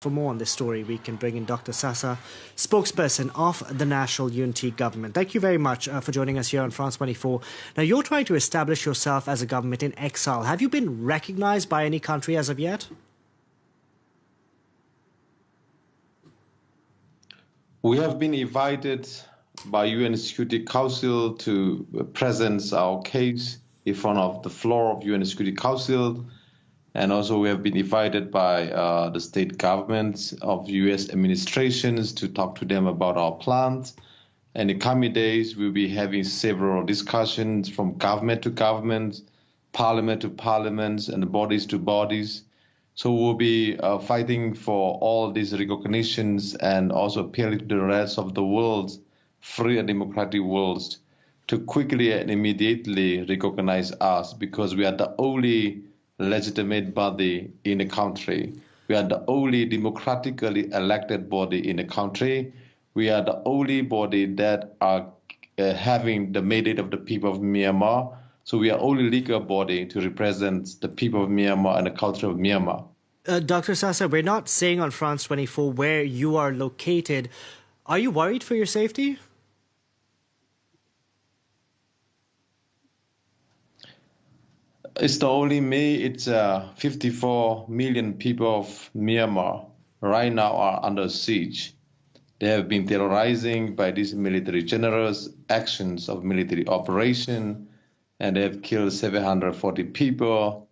For more on this story, we can bring in Dr. Sasa, spokesperson of the National Unity Government. Thank you very much for joining us here on France 24. Now, you're trying to establish yourself as a government in exile. Have you been recognized by any country as of yet? We have been invited by UN Security Council to present our case in front of the floor of UN Security Council. And also we have been invited by the state governments of US administrations to talk to them about our plans. And in the coming days, we'll be having several discussions from government to government, parliament to parliaments, and bodies to bodies. So we'll be fighting for all these recognitions and also appealing to the rest of the world, free and democratic worlds, to quickly and immediately recognize us, because we are the only legitimate body in the country. We are the only democratically elected body in the country. We are the only body that are having the mandate of the people of Myanmar. So we are only legal body to represent the people of Myanmar and the culture of Myanmar. Dr. Sasa, we're not saying on France 24 where you are located. Are you worried for your safety? It's not only me, it's 54 million people of Myanmar right now are under siege. They have been terrorizing by these military generals, actions of military operation, and they have killed 740 people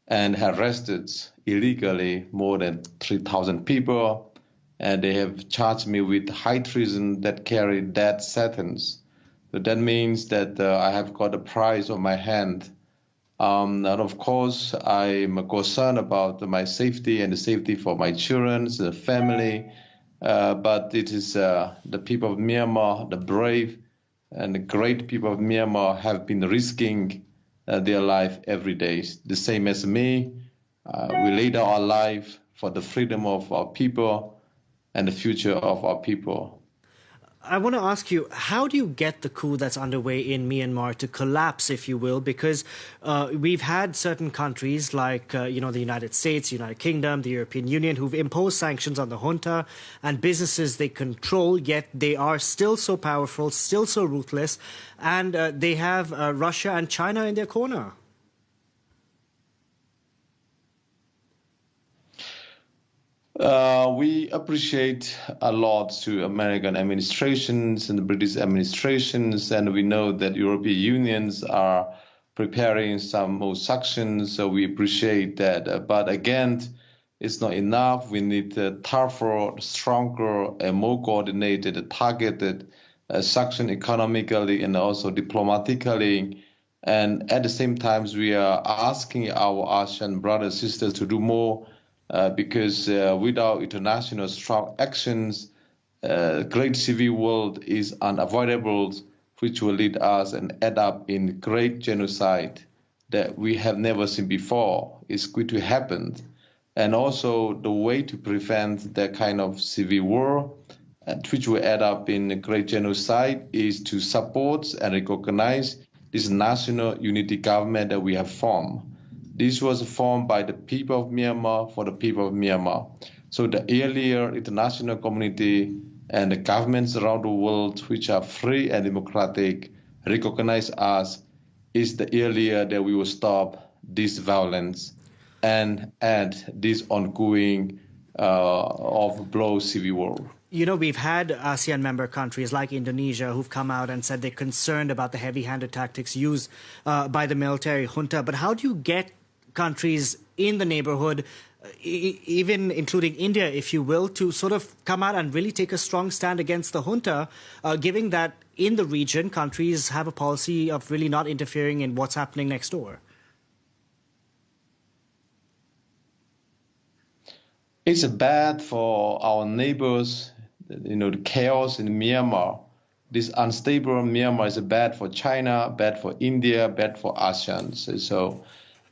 and arrested illegally more than 3,000 people. And they have charged me with high treason that carry death sentence. So that means that I have got a price on my hand. And of course, I'm concerned about my safety and the safety for my children, the family. But it is the people of Myanmar, the brave and the great people of Myanmar, have been risking their life every day. The same as me. We laid out our life for the freedom of our people and the future of our people. I want to ask you, how do you get the coup that's underway in Myanmar to collapse, if you will? Because we've had certain countries like, the United States, United Kingdom, the European Union, who've imposed sanctions on the junta and businesses they control, yet they are still so powerful, still so ruthless, and they have Russia and China in their corner. We appreciate a lot to American administrations and the British administrations, and we know that European unions are preparing some more sanctions, so we appreciate that. But again, it's not enough. We need tougher, stronger, and more coordinated, targeted sanction economically and also diplomatically. And at the same time, we are asking our Asian brothers and sisters to do more. Because without international strong actions, great civil war is unavoidable, which will lead us and end up in great genocide that we have never seen before. It's going to happen. And also the way to prevent that kind of civil war, which will end up in a great genocide, is to support and recognize this national unity government that we have formed. This was formed by the people of Myanmar for the people of Myanmar. So the earlier international community and the governments around the world, which are free and democratic, recognize us, is the earlier that we will stop this violence and this ongoing off-blow civil war. You know, we've had ASEAN member countries like Indonesia who've come out and said they're concerned about the heavy-handed tactics used by the military junta. But how do you get countries in the neighborhood, even including India, if you will, to sort of come out and really take a strong stand against the junta, given that in the region, countries have a policy of really not interfering in what's happening next door? It's bad for our neighbors, the chaos in Myanmar. This unstable Myanmar is bad for China, bad for India, bad for ASEAN. So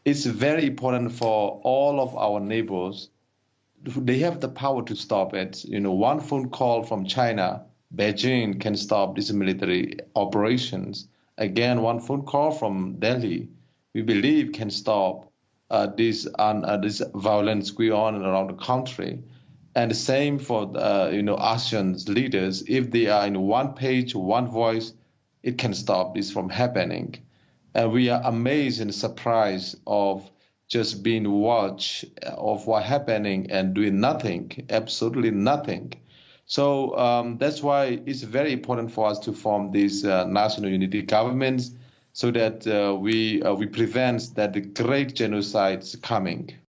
it's very important for all of our neighbors. They have the power to stop it. One phone call from China, Beijing can stop these military operations. Again, one phone call from Delhi, we believe can stop this violence going on around the country. And the same for ASEAN's leaders. If they are in one page, one voice, it can stop this from happening. And we are amazed and surprised of just being watched of what happening and doing nothing, absolutely nothing. So that's why it's very important for us to form these national unity governments so that we prevent that the great genocide is coming.